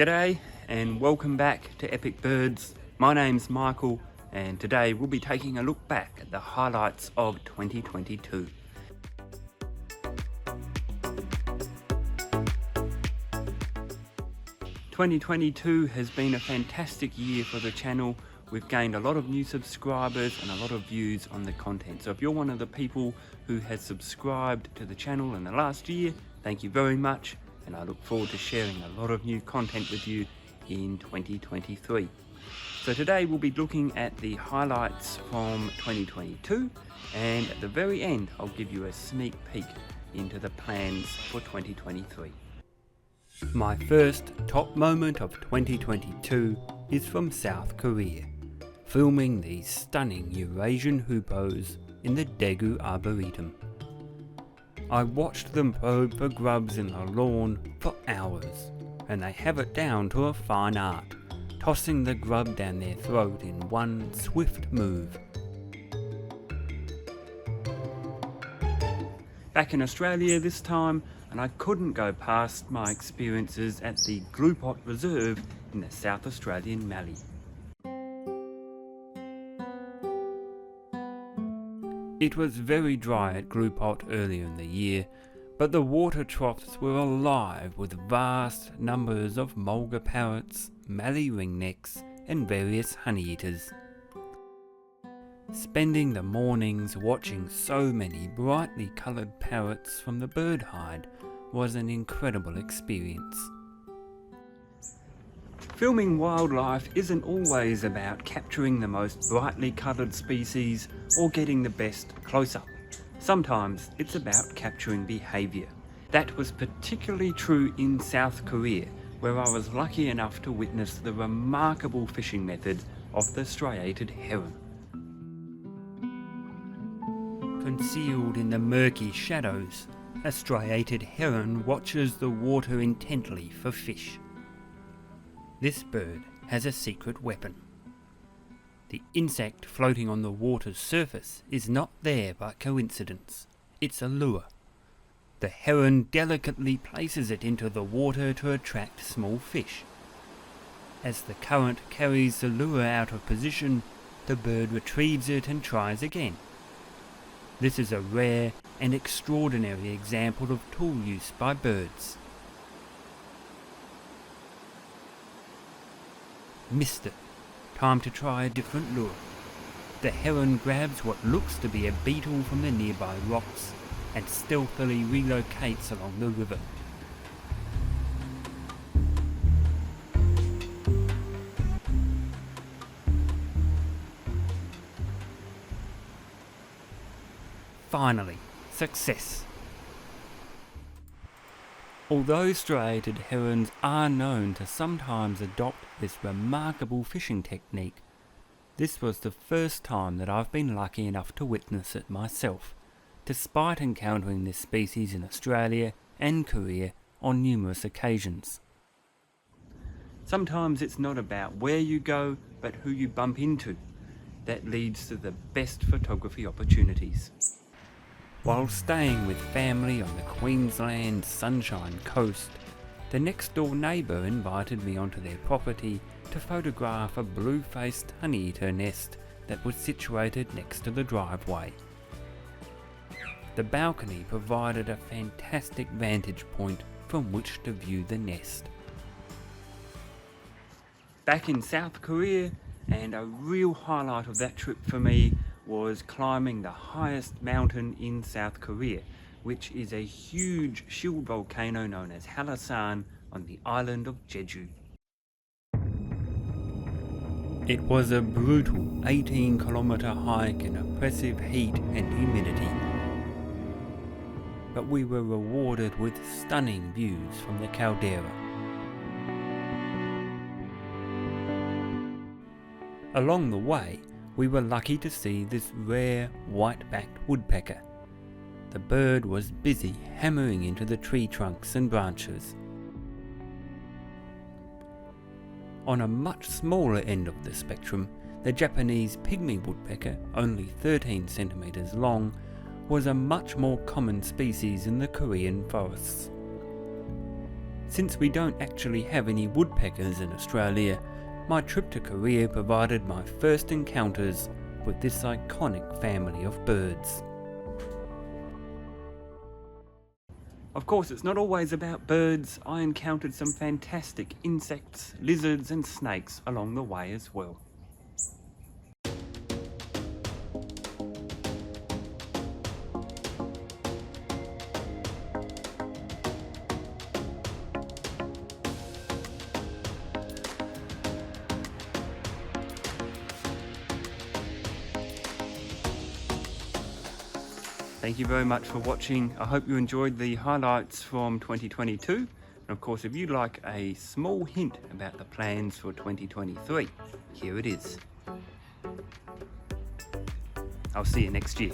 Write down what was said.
G'day and welcome back to Epic Birds. My name's Michael and today we'll be taking a look back at the highlights of 2022. "2022 has been a fantastic year for the channel. We've gained a lot of new subscribers and a lot of views on the content. So if you're one of the people who has subscribed to the channel in the last year, thank you very much. And I look forward to sharing a lot of new content with you in 2023. So today we'll be looking at the highlights from 2022, and at the very end I'll give you a sneak peek into the plans for 2023. My first top moment of 2022 is from South Korea, filming these stunning Eurasian hoopoes in the Daegu Arboretum. I watched them probe for grubs in the lawn for hours, and they have it down to a fine art, tossing the grub down their throat in one swift move. Back in Australia this time, and I couldn't go past my experiences at the Glupot Reserve in the South Australian Mallee. It was very dry at Glupot earlier in the year, but the water troughs were alive with vast numbers of mulga parrots, mallee ringnecks and various honeyeaters. Spending the mornings watching so many brightly coloured parrots from the bird hide was an incredible experience. Filming wildlife isn't always about capturing the most brightly coloured species or getting the best close-up. Sometimes it's about capturing behaviour. That was particularly true in South Korea, where I was lucky enough to witness the remarkable fishing method of the striated heron. Concealed in the murky shadows, a striated heron watches the water intently for fish. This bird has a secret weapon. The insect floating on the water's surface is not there by coincidence. It's a lure. The heron delicately places it into the water to attract small fish. As the current carries the lure out of position, the bird retrieves it and tries again. This is a rare and extraordinary example of tool use by birds. Missed it. Time to try a different lure. The heron grabs what looks to be a beetle from the nearby rocks and stealthily relocates along the river. Finally, success! Although striated herons are known to sometimes adopt this remarkable fishing technique, this was the first time that I've been lucky enough to witness it myself, despite encountering this species in Australia and Korea on numerous occasions. Sometimes it's not about where you go, but who you bump into. That leads to the best photography opportunities. While staying with family on the Queensland Sunshine Coast, the next door neighbour invited me onto their property to photograph a blue-faced honeyeater nest that was situated next to the driveway. The balcony provided a fantastic vantage point from which to view the nest. Back in South Korea, and a real highlight of that trip for me was climbing the highest mountain in South Korea, which is a huge shield volcano known as Hallasan on the island of Jeju. It was a brutal 18-kilometre hike in oppressive heat and humidity, but we were rewarded with stunning views from the caldera. Along the way, we were lucky to see this rare white-backed woodpecker. The bird was busy hammering into the tree trunks and branches. On a much smaller end of the spectrum, the Japanese pygmy woodpecker, only 13 centimetres long, was a much more common species in the Korean forests. Since we don't actually have any woodpeckers in Australia, my trip to Korea provided my first encounters with this iconic family of birds. Of course, it's not always about birds. I encountered some fantastic insects, lizards and snakes along the way as well. Thank you very much for watching. I hope you enjoyed the highlights from 2022. And of course, if you'd like a small hint about the plans for 2023, here it is. I'll see you next year.